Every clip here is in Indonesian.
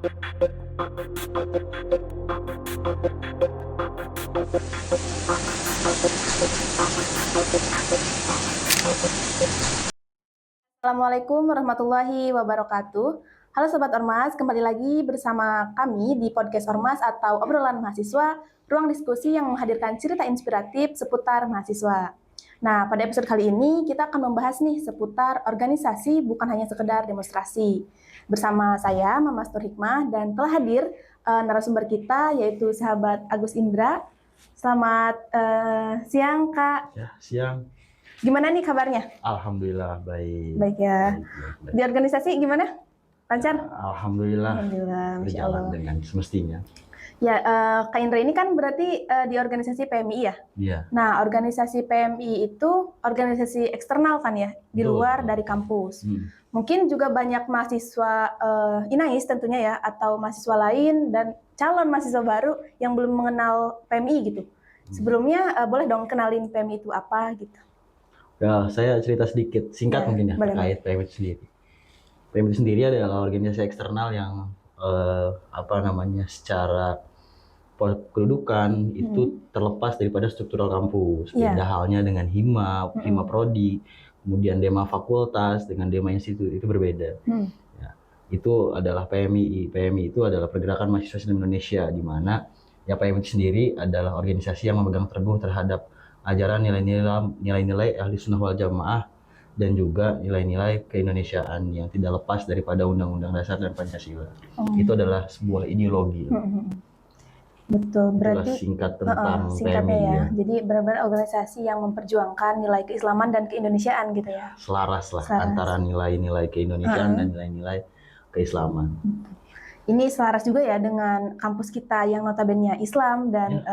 Assalamualaikum warahmatullahi wabarakatuh. Halo Sobat Ormas, kembali lagi bersama kami di Podcast Ormas atau Obrolan Mahasiswa, ruang diskusi yang menghadirkan cerita inspiratif seputar mahasiswa. Nah, pada episode kali ini kita akan membahas nih seputar organisasi bukan hanya sekedar demonstrasi. Bersama saya, Mamas Nur Hikmah, dan telah hadir narasumber kita yaitu sahabat Agus Indra. Selamat siang, Kak. Ya, siang. Gimana nih kabarnya? Alhamdulillah baik. Baik ya. Baik. Di organisasi gimana? Lancar? Alhamdulillah. Alhamdulillah, Masya Berjalan Allah. dengan semestinya. Ya, Kak Indra ini kan berarti di organisasi PMI ya? Iya. Nah, organisasi PMI itu organisasi eksternal kan ya? Di Betul. luar dari kampus. Mungkin juga banyak mahasiswa INAIS tentunya ya, atau mahasiswa lain dan calon mahasiswa baru yang belum mengenal PMI gitu. Sebelumnya boleh dong kenalin PMI itu apa gitu. Ya, saya cerita sedikit singkat mungkin ya terkait PMI itu sendiri. PMI itu sendiri adalah organisasi eksternal yang secara kedudukan itu terlepas daripada struktural kampus. Beda halnya dengan Hima Prodi, kemudian Dema Fakultas dengan Dema Institut itu berbeda. Ya, itu adalah PMI. PMI itu adalah Pergerakan Mahasiswa Islam Indonesia, di mana ya PMI itu sendiri adalah organisasi yang memegang teguh terhadap ajaran nilai-nilai ahli sunnah wal jamaah dan juga nilai-nilai keindonesiaan yang tidak lepas daripada Undang-Undang Dasar dan Pancasila. Itu adalah sebuah ideologi. Betul, berarti singkat tentang singkatnya PMI ya. Jadi benar-benar organisasi yang memperjuangkan nilai keislaman dan keindonesiaan gitu ya. Selaras antara nilai-nilai keindonesiaan dan nilai-nilai keislaman. Ini selaras juga ya dengan kampus kita yang notabene Islam dan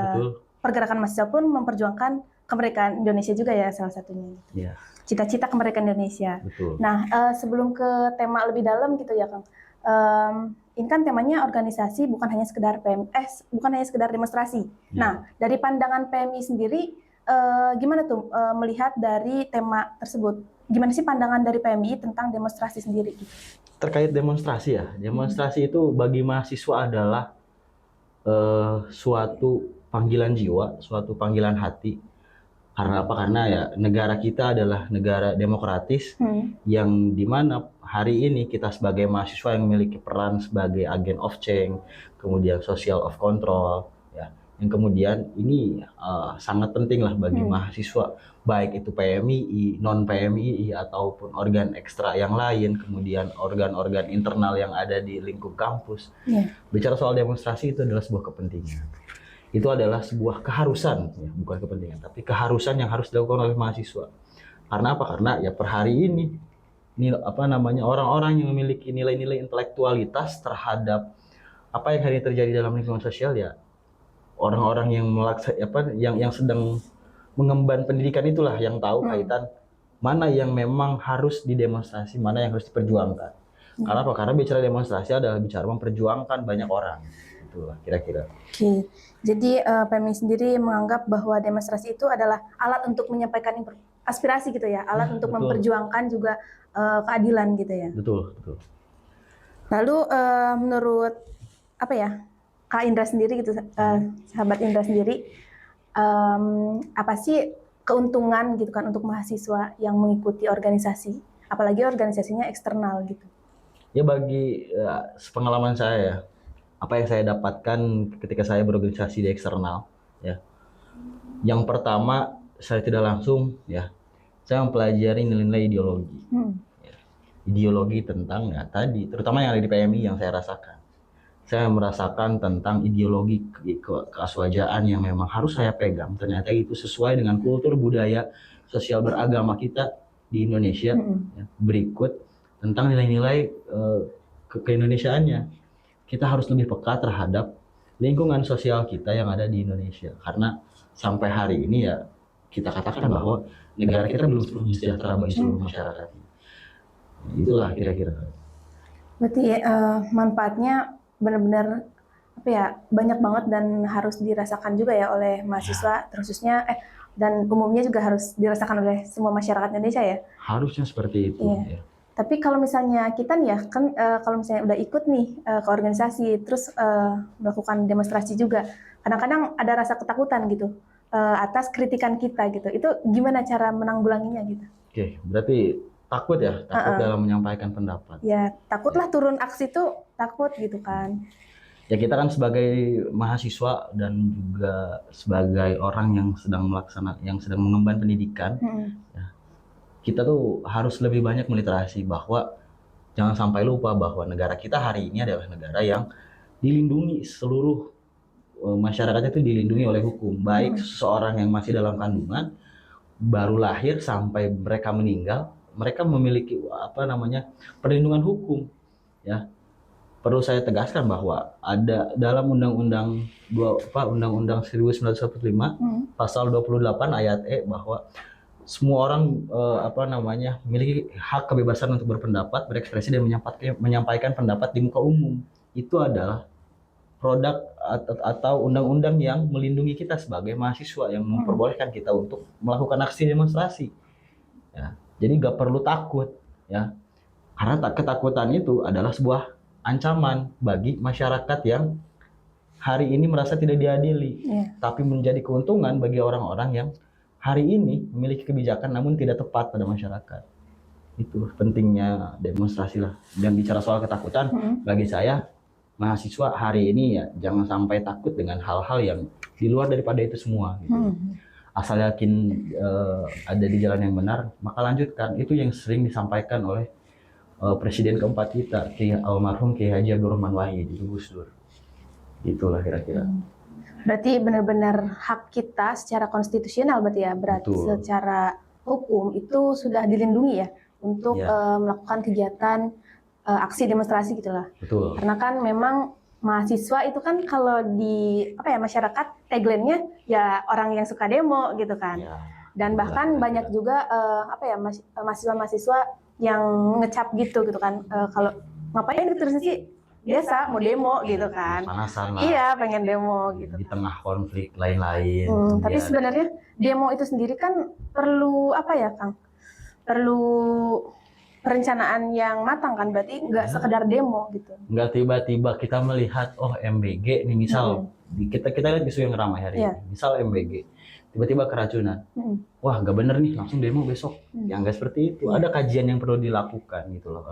pergerakan mahasiswa pun memperjuangkan kemerdekaan Indonesia juga ya salah satunya. Iya. Cita-cita kemerdekaan Indonesia. Betul. Nah, sebelum ke tema lebih dalam gitu ya, Kang. Ini kan temanya organisasi bukan hanya sekedar bukan hanya sekedar demonstrasi. Ya. Nah, dari pandangan PMI sendiri gimana tuh melihat dari tema tersebut? Gimana sih pandangan dari PMI tentang demonstrasi sendiri? Terkait demonstrasi ya, demonstrasi itu bagi mahasiswa adalah suatu panggilan jiwa, suatu panggilan hati. Karena apa? Karena ya negara kita adalah negara demokratis yang dimana hari ini kita sebagai mahasiswa yang memiliki peran sebagai agen of change, kemudian social of control, ya, yang kemudian ini sangat penting lah bagi mahasiswa, baik itu PMII, non PMII ataupun organ ekstra yang lain, kemudian organ-organ internal yang ada di lingkup kampus. Bicara soal demonstrasi itu adalah sebuah kepentingan. Itu adalah sebuah keharusan, ya, bukan kepentingan, tapi keharusan yang harus dilakukan oleh mahasiswa. Karena apa? Karena ya per hari ini orang-orang yang memiliki nilai-nilai intelektualitas terhadap apa yang hari ini terjadi dalam lingkungan sosial, ya orang-orang yang sedang mengemban pendidikan itulah yang tahu kaitan mana yang memang harus didemonstrasi, mana yang harus diperjuangkan. Karena apa? Karena bicara demonstrasi adalah bicara memperjuangkan banyak orang. Itulah kira-kira. Oke. Jadi PMI sendiri menganggap bahwa demonstrasi itu adalah alat untuk menyampaikan aspirasi gitu ya, alat untuk memperjuangkan juga keadilan gitu ya. Betul. Lalu menurut Kak Indra sendiri gitu, sahabat Indra sendiri, apa sih keuntungan gitu kan untuk mahasiswa yang mengikuti organisasi, apalagi organisasinya eksternal gitu? Ya bagi pengalaman saya ya, apa yang saya dapatkan ketika saya berorganisasi di eksternal, ya. Yang pertama, saya tidak langsung, ya, saya mempelajari nilai-nilai ideologi, ya. Ideologi tentang ya tadi, terutama yang ada di PMI yang saya rasakan. Saya merasakan tentang ideologi keaswajaan yang memang harus saya pegang. Ternyata itu sesuai dengan kultur budaya sosial beragama kita di Indonesia. Ya. Berikut tentang nilai-nilai keindonesiaannya. Kita harus lebih peka terhadap lingkungan sosial kita yang ada di Indonesia. Karena sampai hari ini ya kita katakan bahwa negara kita belum sejahtera bagi seluruh masyarakat. Itulah kira-kira. Berarti manfaatnya benar-benar banyak banget dan harus dirasakan juga ya oleh mahasiswa, khususnya dan umumnya juga harus dirasakan oleh semua masyarakat Indonesia ya. Harusnya seperti itu. Ya. Tapi kalau misalnya kita nih ya, kan kalau misalnya udah ikut nih ke organisasi, terus melakukan demonstrasi juga, kadang-kadang ada rasa ketakutan gitu atas kritikan kita gitu. Itu gimana cara menanggulanginya gitu? Oke, berarti takut ya, takut dalam menyampaikan pendapat. Ya, takutlah turun aksi tuh takut gitu kan. Ya kita kan sebagai mahasiswa dan juga sebagai orang yang sedang mengemban pendidikan, ya, kita tuh harus lebih banyak meliterasi bahwa jangan sampai lupa bahwa negara kita hari ini adalah negara yang dilindungi seluruh masyarakatnya itu dilindungi oleh hukum, baik seseorang yang masih dalam kandungan, baru lahir sampai mereka meninggal, mereka memiliki perlindungan hukum, ya. Perlu saya tegaskan bahwa ada dalam Undang-Undang 1945 pasal 28 ayat E bahwa semua orang memiliki hak kebebasan untuk berpendapat, berekspresi dan menyampaikan pendapat di muka umum. Itu adalah produk atau undang-undang yang melindungi kita sebagai mahasiswa, yang memperbolehkan kita untuk melakukan aksi demonstrasi. Ya, jadi nggak perlu takut, ya, karena ketakutan itu adalah sebuah ancaman bagi masyarakat yang hari ini merasa tidak diadili, tapi menjadi keuntungan bagi orang-orang yang hari ini memiliki kebijakan namun tidak tepat pada masyarakat. Itu pentingnya demonstrasi lah. Dan bicara soal ketakutan, bagi saya mahasiswa hari ini ya jangan sampai takut dengan hal-hal yang di luar daripada itu semua gitu. Asal yakin ada di jalan yang benar, maka lanjutkan. Itu yang sering disampaikan oleh Presiden keempat kita, almarhum Kiai Haji Abdurrahman Wahid, Gus Dur. Itulah kira-kira. Berarti benar-benar hak kita secara konstitusional berarti ya, berarti secara hukum itu sudah dilindungi ya untuk melakukan kegiatan aksi demonstrasi gitulah. Betul. Karena kan memang mahasiswa itu kan kalau di masyarakat tagline-nya ya orang yang suka demo gitu kan. Ya, dan bahkan banyak juga mahasiswa-mahasiswa yang ngecap gitu kan, kalau ngapain gitu sih, biasa mau demo gitu kan. Panasan lah. Iya, pengen demo gitu. Di tengah konflik lain-lain. Tapi sebenarnya demo itu sendiri kan perlu Kang? Perlu perencanaan yang matang kan, berarti nggak sekedar demo gitu. Nggak tiba-tiba kita melihat MBG nih misal, kita lihat isu yang ramai hari ini, misal MBG. Tiba-tiba keracunan, wah nggak bener nih, langsung demo besok. Ya nggak seperti itu. Ada kajian yang perlu dilakukan gitu loh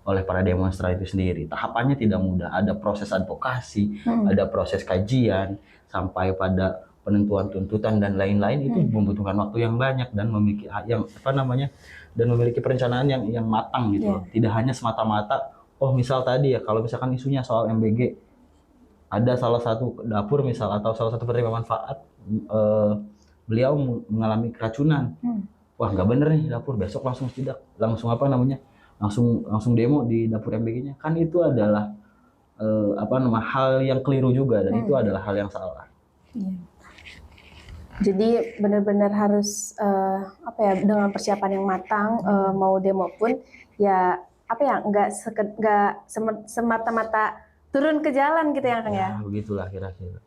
oleh para demonstran itu sendiri. Tahapannya tidak mudah. Ada proses advokasi, ada proses kajian sampai pada penentuan tuntutan dan lain-lain. Itu membutuhkan waktu yang banyak dan memiliki perencanaan yang matang gitu loh. Tidak hanya semata-mata misal tadi ya, kalau misalkan isunya soal MBG, ada salah satu dapur misal atau salah satu penerima manfaat, beliau mengalami keracunan. Wah nggak bener nih dapur, besok langsung langsung demo di dapur MBG-nya. Kan itu adalah hal yang keliru juga, dan itu adalah hal yang salah. Jadi benar-benar harus dengan persiapan yang matang, mau demo pun ya nggak semata-mata turun ke jalan gitu ya Kang ya. Begitulah kira-kira.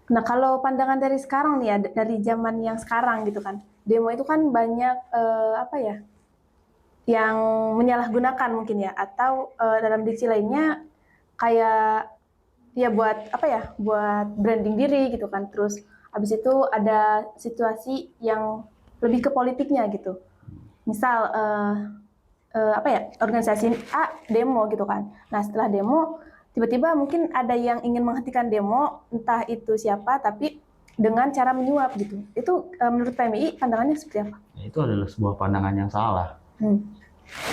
Nah kalau pandangan dari sekarang nih ya, dari zaman yang sekarang gitu kan, demo itu kan banyak yang menyalahgunakan mungkin ya, atau dalam diksi lainnya kayak ya buat buat branding diri gitu kan. Terus habis itu ada situasi yang lebih ke politiknya gitu. Misal organisasi A demo gitu kan. Nah setelah demo tiba-tiba mungkin ada yang ingin menghentikan demo, entah itu siapa, tapi dengan cara menyuap gitu. Itu menurut PMI pandangannya seperti apa? Itu adalah sebuah pandangan yang salah.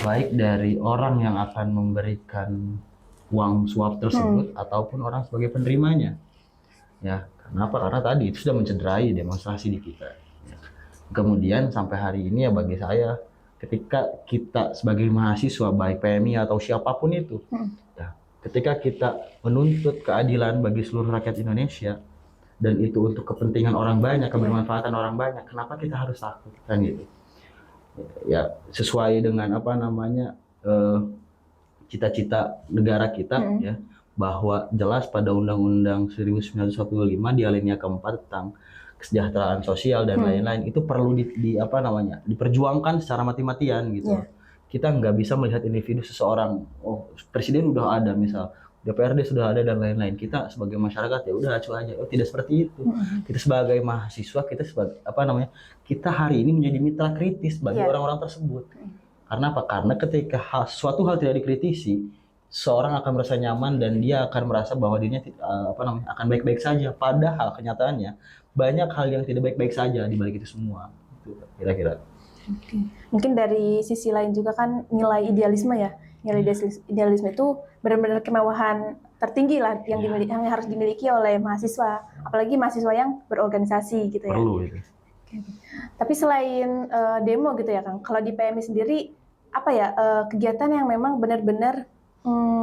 Baik dari orang yang akan memberikan uang suap tersebut ataupun orang sebagai penerimanya. Ya, kenapa? Karena tadi itu sudah mencederai demonstrasi di kita. Kemudian sampai hari ini ya bagi saya, ketika kita sebagai mahasiswa baik PMI atau siapapun itu, ketika kita menuntut keadilan bagi seluruh rakyat Indonesia, dan itu untuk kepentingan orang banyak, kebermanfaatan orang banyak, kenapa kita harus takut kan gitu? Ya sesuai dengan cita-cita negara kita ya, bahwa jelas pada Undang-Undang 1945 di alinea keempat tentang kesejahteraan sosial dan lain-lain, itu perlu diperjuangkan secara mati-matian gitu. kita nggak bisa melihat individu seseorang. Oh, presiden udah ada misal, DPRD sudah ada dan lain-lain. Kita sebagai masyarakat ya udah acuh aja. Oh, tidak seperti itu. Kita sebagai mahasiswa, kita sebagai kita hari ini menjadi mitra kritis bagi orang-orang tersebut. Karena apa? Karena ketika suatu hal tidak dikritisi, seorang akan merasa nyaman dan dia akan merasa bahwa dirinya akan baik-baik saja. Padahal kenyataannya banyak hal yang tidak baik-baik saja di balik itu semua. Itu kira-kira. Oke. Mungkin dari sisi lain juga kan nilai idealisme ya. Nilai idealisme itu benar-benar kemewahan tertinggi lah yang harus dimiliki oleh mahasiswa, apalagi mahasiswa yang berorganisasi gitu ya. Perlu itu. Tapi selain demo gitu ya Kang, kalau di PMI sendiri apa ya kegiatan yang memang benar-benar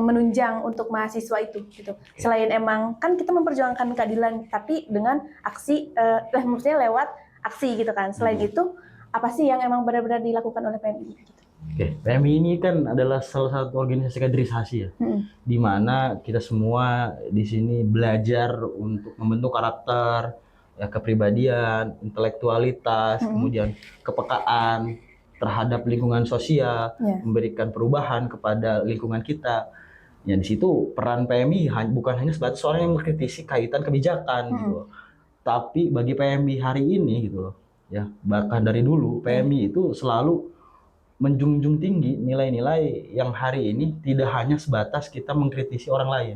menunjang untuk mahasiswa itu gitu. Selain emang kan kita memperjuangkan keadilan, tapi dengan aksi, maksudnya lewat aksi gitu kan. Selain itu apa sih yang emang benar-benar dilakukan oleh PMI? Gitu? Oke, PMI ini kan adalah salah satu organisasi kaderisasi ya, di mana kita semua di sini belajar untuk membentuk karakter, ya, kepribadian, intelektualitas, kemudian kepekaan terhadap lingkungan sosial, memberikan perubahan kepada lingkungan kita. Ya di situ peran PMI bukan hanya sebatas orang yang mengkritisi kaitan kebijakan gitu, tapi bagi PMI hari ini gitu loh, ya bahkan dari dulu PMI itu selalu menjunjung tinggi nilai-nilai yang hari ini tidak hanya sebatas kita mengkritisi orang lain,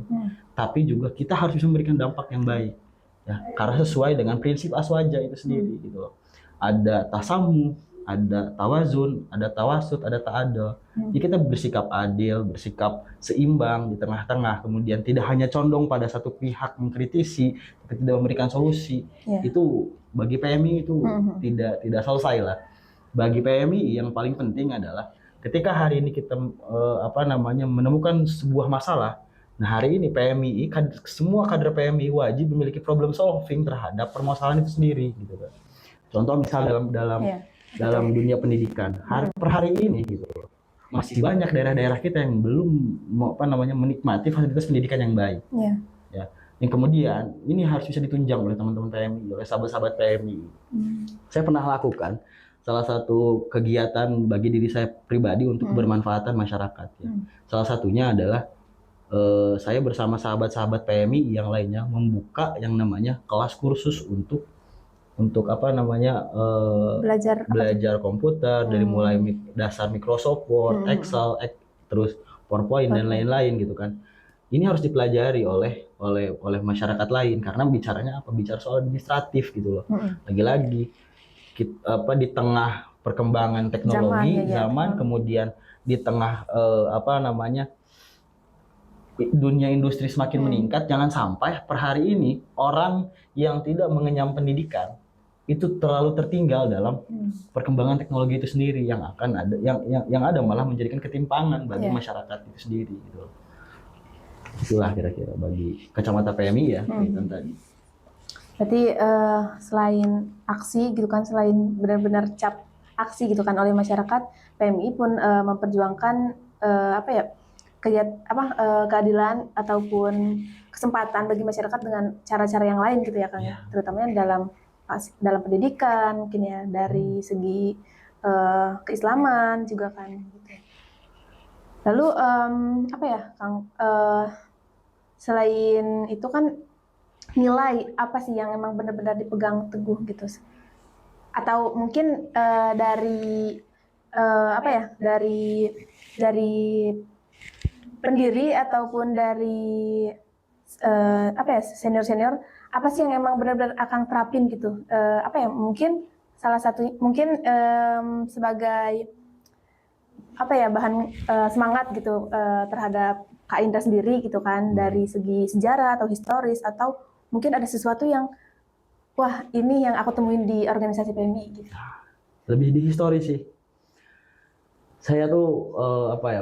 tapi juga kita harus bisa memberikan dampak yang baik. Ya, karena sesuai dengan prinsip aswaja itu sendiri gitu loh. Ada tasamu, ada tawazun, ada tawasud, ada ta'adul. Jadi kita bersikap adil, bersikap seimbang di tengah-tengah, kemudian tidak hanya condong pada satu pihak mengkritisi, tapi tidak memberikan solusi. Itu bagi PMI itu tidak selesai lah. Bagi PMI yang paling penting adalah ketika hari ini kita menemukan sebuah masalah. Nah hari ini PMI, semua kader PMI wajib memiliki problem solving terhadap permasalahan itu sendiri, gitu kan. Contoh misal dalam dunia pendidikan, per hari ini gitu, masih banyak daerah-daerah kita yang belum menikmati fasilitas pendidikan yang baik. Ya, yang kemudian ini harus bisa ditunjang oleh teman-teman PMI, oleh sahabat-sahabat PMI. Saya pernah lakukan salah satu kegiatan bagi diri saya pribadi untuk bermanfaatan masyarakat. Ya. Salah satunya adalah saya bersama sahabat-sahabat PMI yang lainnya membuka yang namanya kelas kursus untuk belajar komputer dari mulai dasar Microsoft Word, Excel, terus PowerPoint dan lain-lain gitu kan. Ini harus dipelajari oleh masyarakat lain karena bicaranya bicara soal administratif gitu loh. Lagi-lagi di tengah perkembangan teknologi zaman kemudian di tengah dunia industri semakin meningkat, jangan sampai per hari ini orang yang tidak mengenyam pendidikan itu terlalu tertinggal dalam perkembangan teknologi itu sendiri yang akan ada yang ada malah menjadikan ketimpangan bagi masyarakat itu sendiri gitu. Itulah kira-kira bagi kacamata PMI ya tadi. Berarti selain aksi gitu kan, selain benar-benar cap aksi gitu kan oleh masyarakat, PMI pun memperjuangkan keadilan ataupun kesempatan bagi masyarakat dengan cara-cara yang lain gitu ya Kang, terutama dalam pendidikan mungkin ya, dari segi keislaman juga kan gitu. Lalu Kang, selain itu kan nilai apa sih yang emang benar-benar dipegang teguh gitu, atau mungkin dari pendiri ataupun dari senior apa sih yang emang benar-benar akan terapin gitu, mungkin salah satu sebagai bahan semangat gitu terhadap Kak Indra sendiri gitu kan, dari segi sejarah atau historis, atau mungkin ada sesuatu yang wah ini yang aku temuin di organisasi PMI gitu. Lebih di historis sih. Saya tuh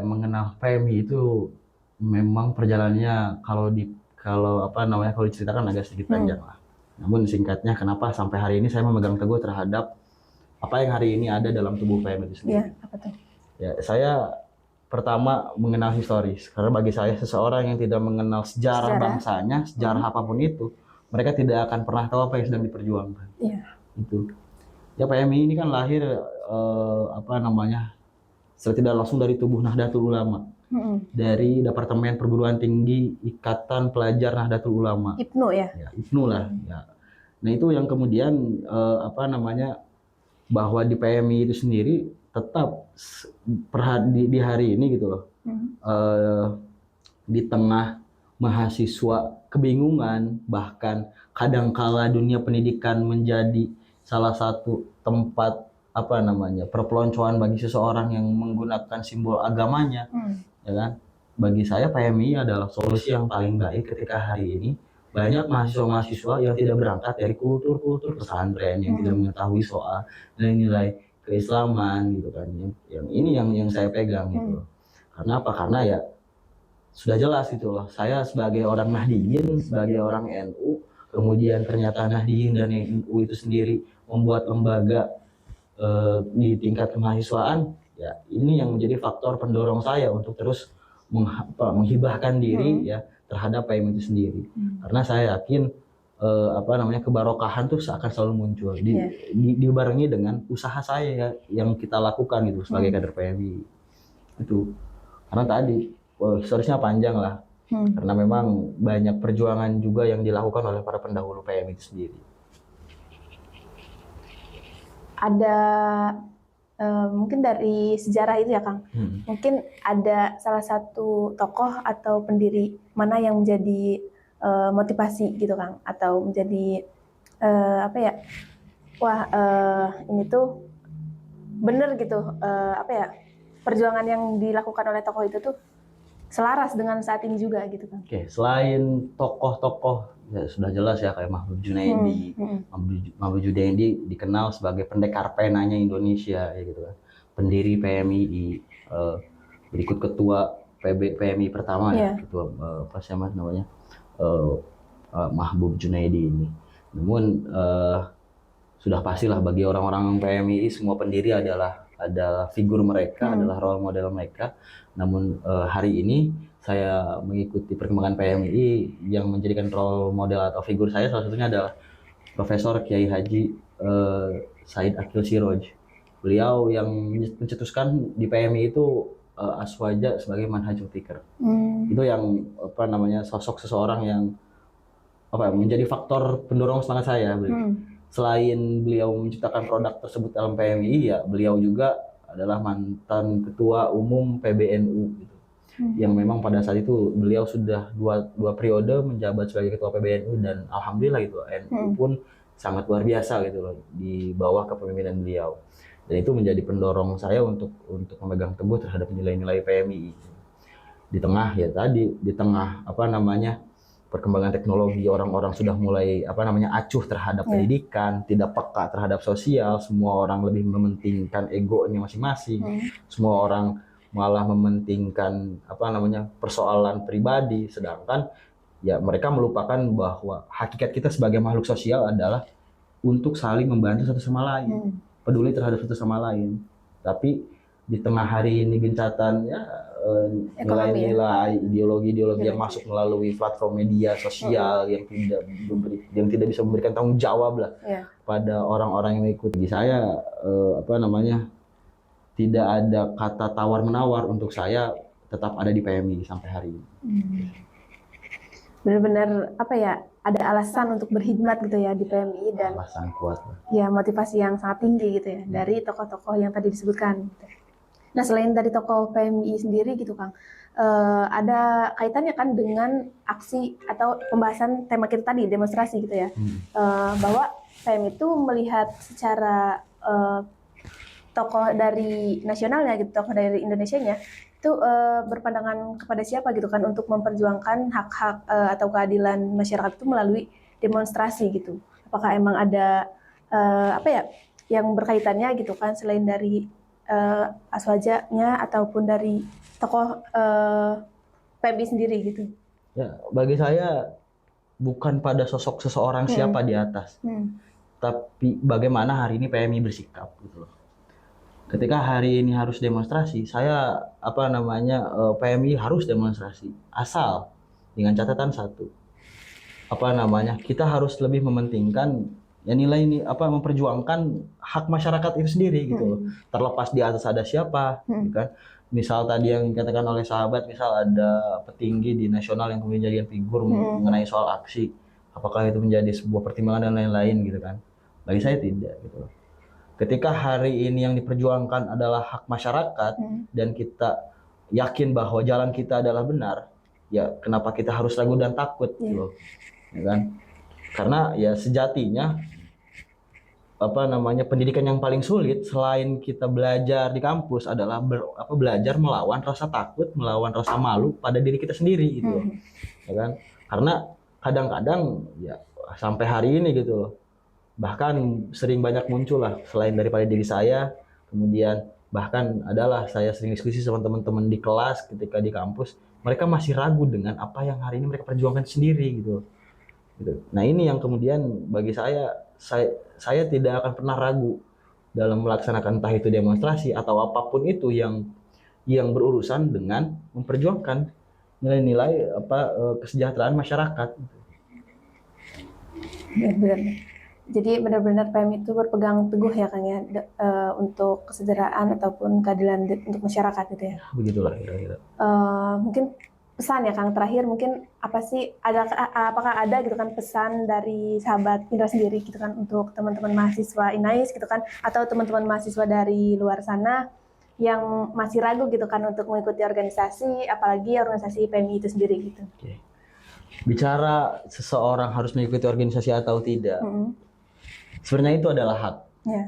mengenal PMI itu memang perjalanannya kalau diceritakan agak sedikit panjang lah. Namun singkatnya, kenapa sampai hari ini saya memegang teguh terhadap apa yang hari ini ada dalam tubuh PMI itu sendiri. Apa tuh? Ya, saya pertama mengenal historis, karena bagi saya seseorang yang tidak mengenal sejarah bangsanya, sejarah apapun itu, mereka tidak akan pernah tahu apa yang sedang diperjuangkan. Itu. Ya PMI ini kan lahir secara tidak langsung dari tubuh Nahdlatul Ulama, dari Departemen Perguruan Tinggi Ikatan Pelajar Nahdlatul Ulama. IPNU ya? Ya, IPNU lah. Ya. Nah itu yang kemudian bahwa di PMI itu sendiri tetap di hari ini gitu loh, di tengah mahasiswa kebingungan, bahkan kadangkala dunia pendidikan menjadi salah satu tempat perpeloncoan bagi seseorang yang menggunakan simbol agamanya, ya kan? Bagi saya PMI adalah solusi yang paling baik ketika hari ini banyak mahasiswa-mahasiswa yang tidak berangkat dari kultur-kultur pesantren, yang tidak mengetahui soal nilai-nilai keislaman gitu kan. Yang ini yang saya pegang gitu loh. Karena apa? Karena ya sudah jelas gitu loh. Saya sebagai orang Nahdiyin, sebagai orang NU, kemudian ternyata Nahdiyin dan NU itu sendiri membuat lembaga di tingkat kemahasiswaan, ya ini yang menjadi faktor pendorong saya untuk terus menghibahkan diri ya terhadap PMI itu sendiri. Karena saya yakin kebarokahan tuh akan selalu muncul dibarengi dengan usaha saya ya, yang kita lakukan gitu sebagai kader PMI itu. Karena tadi historisnya panjang lah, karena memang banyak perjuangan juga yang dilakukan oleh para pendahulu PMI itu sendiri. Ada mungkin dari sejarah itu ya Kang, mungkin ada salah satu tokoh atau pendiri mana yang menjadi motivasi gitu Kang, atau menjadi ini tuh bener gitu, perjuangan yang dilakukan oleh tokoh itu tuh selaras dengan saat ini juga gitu Kang. Oke, selain tokoh-tokoh ya sudah jelas ya kayak Mahfud Junaidi. Mahfud Junaidi dikenal sebagai pendekar penanya Indonesia ya gitu kan. Pendiri PMII, berikut ketua PMI pertama ya, ketua Mahfud Junaidi ini. Namun sudah pastilah bagi orang-orang PMII semua pendiri adalah figur mereka, adalah role model mereka. Namun hari ini saya mengikuti perkembangan PMII, yang menjadikan role model atau figur saya salah satunya adalah Profesor Kiai Haji Said Akil Siroj. Beliau yang mencetuskan di PMII itu aswaja sebagai manhajul fikr. Itu yang sosok seseorang yang menjadi faktor pendorong semangat saya. Selain beliau menciptakan produk tersebut dalam PMII, ya beliau juga adalah mantan ketua umum PBNU gitu. Yang memang pada saat itu beliau sudah dua periode menjabat sebagai ketua PBNU, dan alhamdulillah gitu NU pun sangat luar biasa gitu loh di bawah kepemimpinan beliau. Dan itu menjadi pendorong saya untuk memegang teguh terhadap nilai-nilai PMII. Di tengah perkembangan teknologi, orang-orang sudah mulai acuh terhadap pendidikan, tidak peka terhadap sosial, semua orang lebih mementingkan egonya masing-masing. Semua orang malah mementingkan persoalan pribadi, sedangkan ya mereka melupakan bahwa hakikat kita sebagai makhluk sosial adalah untuk saling membantu satu sama lain, peduli terhadap satu sama lain. Tapi di tengah hari ini gencatan nilai-nilai ideologi yang masuk melalui platform media sosial yang tidak bisa memberikan tanggung jawab lah pada orang-orang yang mengikuti. Bagi saya tidak ada kata tawar-menawar untuk saya tetap ada di PMI sampai hari ini. Benar-benar ada alasan untuk berkhidmat gitu ya di PMI, dan alasan kuat lah. Ya, motivasi yang sangat tinggi gitu ya dari tokoh-tokoh yang tadi disebutkan. Nah, selain dari tokoh PMI sendiri gitu Kang, ada kaitannya kan dengan aksi atau pembahasan tema kita tadi, demonstrasi gitu ya, bahwa PMI itu melihat secara tokoh dari nasionalnya gitu, tokoh dari Indonesianya itu berpandangan kepada siapa gitu kan untuk memperjuangkan hak-hak atau keadilan masyarakat itu melalui demonstrasi gitu. Apakah emang ada yang berkaitannya gitu kan selain dari aswajanya ataupun dari tokoh PMI sendiri gitu? Ya, bagi saya bukan pada sosok seseorang siapa di atas, tapi bagaimana hari ini PMI bersikap gitu loh. Ketika hari ini harus demonstrasi, saya PMI harus demonstrasi, asal dengan catatan satu, kita harus lebih mementingkan ya nilai ini apa memperjuangkan hak masyarakat itu sendiri gitu loh. Terlepas di atas ada siapa, gitu kan. Misal tadi yang dikatakan oleh sahabat, misal ada petinggi di nasional yang kemudian jadikan figur mengenai soal aksi, apakah itu menjadi sebuah pertimbangan dan lain-lain gitu kan. Bagi saya tidak gitu loh. Ketika hari ini yang diperjuangkan adalah hak masyarakat dan kita yakin bahwa jalan kita adalah benar, ya kenapa kita harus ragu dan takut gitu loh. Ya kan? Karena ya sejatinya apa namanya pendidikan yang paling sulit selain kita belajar di kampus adalah belajar melawan rasa takut, melawan rasa malu pada diri kita sendiri gitu loh. Ya kan? Karena kadang-kadang ya sampai hari ini gitu loh. Bahkan sering banyak muncul lah selain daripada diri saya, kemudian bahkan adalah saya sering diskusi sama teman-teman di kelas ketika di kampus, mereka masih ragu dengan apa yang hari ini mereka perjuangkan sendiri gitu. Nah ini yang kemudian bagi saya tidak akan pernah ragu dalam melaksanakan entah itu demonstrasi atau apapun itu yang berurusan dengan memperjuangkan nilai-nilai kesejahteraan masyarakat. Benar. Jadi benar-benar PM itu berpegang teguh ya Kang ya untuk kesejahteraan ataupun keadilan untuk masyarakat gitu ya. Begitulah kira-kira. Mungkin pesan ya Kang terakhir mungkin apa sih apakah ada gitu kan pesan dari sahabat Indra sendiri gitu kan untuk teman-teman mahasiswa INAIS gitu kan atau teman-teman mahasiswa dari luar sana yang masih ragu gitu kan untuk mengikuti organisasi apalagi organisasi PMI itu sendiri gitu. Oke. Bicara seseorang harus mengikuti organisasi atau tidak, sebenarnya itu adalah hak. Yeah.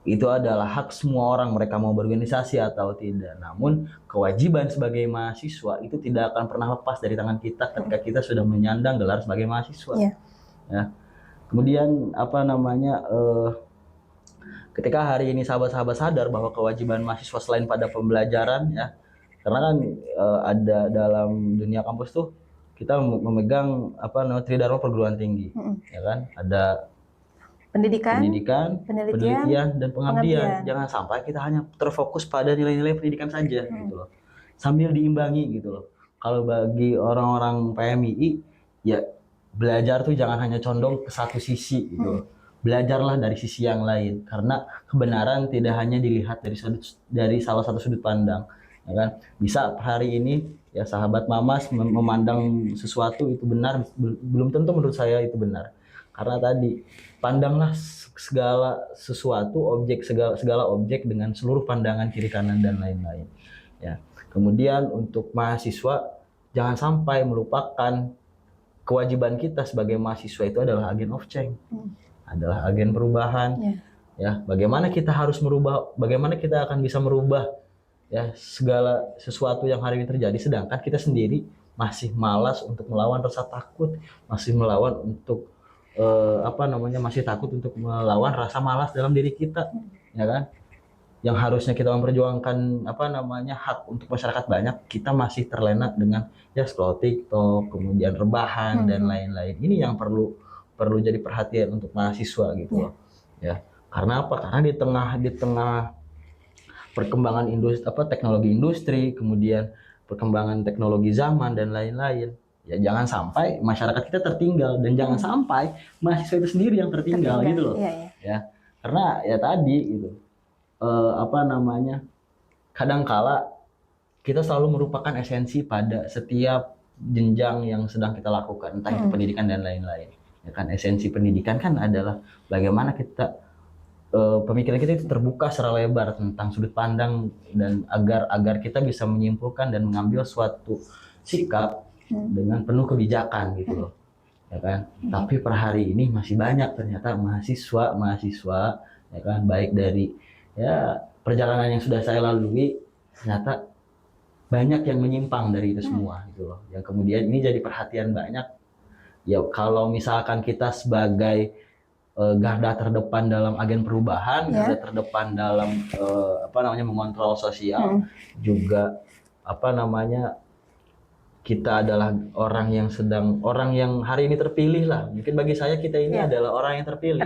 Itu adalah hak semua orang, mereka mau berorganisasi atau tidak. Namun kewajiban sebagai mahasiswa itu tidak akan pernah lepas dari tangan kita ketika kita sudah menyandang gelar sebagai mahasiswa. Yeah. Ya. Kemudian ketika hari ini sahabat-sahabat sadar bahwa kewajiban mahasiswa selain pada pembelajaran ya, karena kan ada dalam dunia kampus tuh kita memegang tridharma perguruan tinggi, ya kan? Ada pendidikan, penelitian, dan pengabdian. Jangan sampai kita hanya terfokus pada nilai-nilai pendidikan saja, gitu loh. Sambil diimbangi, gitu loh. Kalau bagi orang-orang PMII, ya belajar tuh jangan hanya condong ke satu sisi, gitu loh. Belajarlah dari sisi yang lain, karena kebenaran tidak hanya dilihat dari salah satu sudut pandang, ya kan? Bisa hari ini ya sahabat Mamas memandang sesuatu itu benar, belum tentu menurut saya itu benar. Karena tadi pandanglah segala objek dengan seluruh pandangan kiri kanan dan lain-lain. Ya. Kemudian untuk mahasiswa jangan sampai melupakan kewajiban kita sebagai mahasiswa itu adalah agen of change, adalah agen perubahan. Ya, bagaimana kita harus merubah, bagaimana kita akan bisa merubah ya segala sesuatu yang hari ini terjadi, sedangkan kita sendiri masih malas untuk melawan rasa takut, masih melawan untuk masih takut untuk melawan rasa malas dalam diri kita, ya kan? Yang harusnya kita memperjuangkan hak untuk masyarakat banyak, kita masih terlena dengan ya scroll TikTok, kemudian rebahan dan lain-lain. Ini yang perlu jadi perhatian untuk mahasiswa gitu loh. Ya. Karena apa? Karena di tengah perkembangan teknologi industri, kemudian perkembangan teknologi zaman dan lain-lain, ya jangan sampai masyarakat kita tertinggal dan jangan sampai mahasiswa itu sendiri yang tertinggal gitu loh. Ya karena ya tadi gitu kadangkala kita selalu merupakan esensi pada setiap jenjang yang sedang kita lakukan, entah itu pendidikan dan lain-lain, ya kan. Esensi pendidikan kan adalah bagaimana kita pemikiran kita itu terbuka secara lebar tentang sudut pandang dan agar kita bisa menyimpulkan dan mengambil suatu sikap dengan penuh kebijakan gitu loh, ya kan. Tapi per hari ini masih banyak ternyata mahasiswa ya kan, baik dari ya perjalanan yang sudah saya lalui, ternyata banyak yang menyimpang dari itu semua gitu loh, yang kemudian ini jadi perhatian banyak. Ya kalau misalkan kita sebagai garda terdepan dalam agen perubahan, garda terdepan dalam mengontrol sosial, juga kita adalah orang yang hari ini terpilih lah. Mungkin bagi saya kita ini adalah orang yang terpilih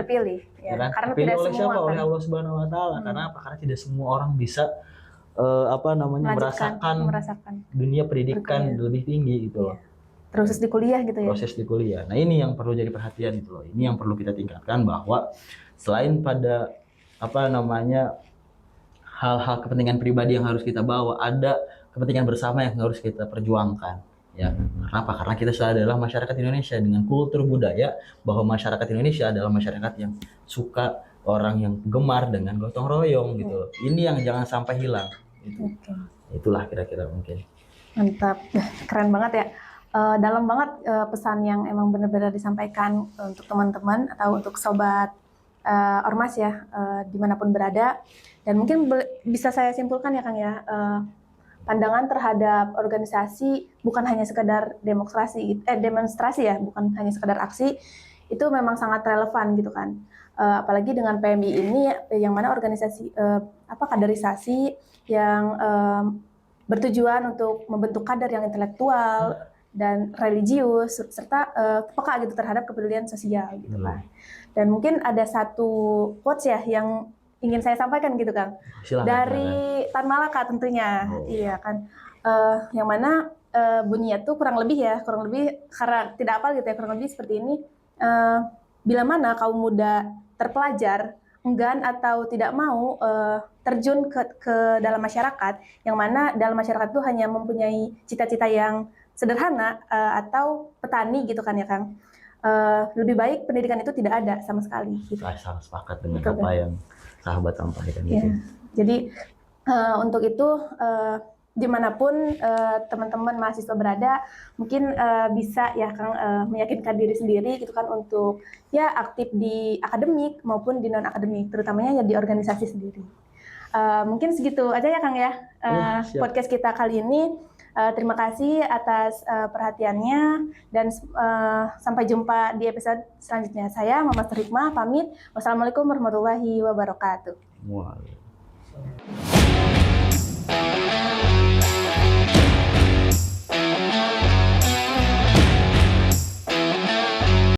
ya kan? Karena terpilih oleh siapa? Oleh Allah Subhanahu Wa Taala. Karena apa? Karena tidak semua orang bisa merasakan dunia pendidikan lebih tinggi gitu loh. Proses di kuliah gitu ya. Proses di kuliah. Nah, ini yang perlu jadi perhatian itu loh. Ini yang perlu kita tingkatkan, bahwa selain pada hal-hal kepentingan pribadi yang harus kita bawa, ada kepentingan bersama yang harus kita perjuangkan. Ya, kenapa? Karena kita adalah masyarakat Indonesia dengan kultur budaya bahwa masyarakat Indonesia adalah masyarakat yang suka, orang yang gemar dengan gotong royong gitu. Ini yang jangan sampai hilang. Itulah kira-kira mungkin. Mantap, keren banget ya. Dalam banget pesan yang emang benar-benar disampaikan untuk teman-teman atau untuk sobat ormas ya, dimanapun berada. Dan mungkin bisa saya simpulkan ya Kang ya, pandangan terhadap organisasi bukan hanya sekedar demonstrasi ya, bukan hanya sekedar aksi, itu memang sangat relevan gitu kan. Apalagi dengan PMI ini yang mana organisasi kaderisasi yang bertujuan untuk membentuk kader yang intelektual dan religius serta peka gitu terhadap kepedulian sosial gitu kan. Dan mungkin ada satu quotes ya yang ingin saya sampaikan gitu Kang. Silahkan, dari Tan Malaka tentunya. Iya kan. Yang mana bunyinya tuh kurang lebih karena tidak apal gitu ya, kurang lebih seperti ini. Bila mana kaum muda terpelajar enggan atau tidak mau terjun ke dalam masyarakat, yang mana dalam masyarakat itu hanya mempunyai cita-cita yang sederhana atau petani gitu kan ya Kang. Lebih baik pendidikan itu tidak ada sama sekali. Gitu. Saya sangat sepakat dengan apa yang sahabat sampaikan gitu. Jadi untuk itu dimanapun teman-teman mahasiswa berada, mungkin bisa ya Kang meyakinkan diri sendiri gitu kan untuk ya aktif di akademik maupun di non akademik, terutamanya ya di organisasi sendiri. Mungkin segitu aja ya Kang ya podcast kita kali ini. Terima kasih atas perhatiannya dan sampai jumpa di episode selanjutnya. Saya Mama Hikmah pamit. Wassalamualaikum warahmatullahi wabarakatuh. Waalaikumsalam.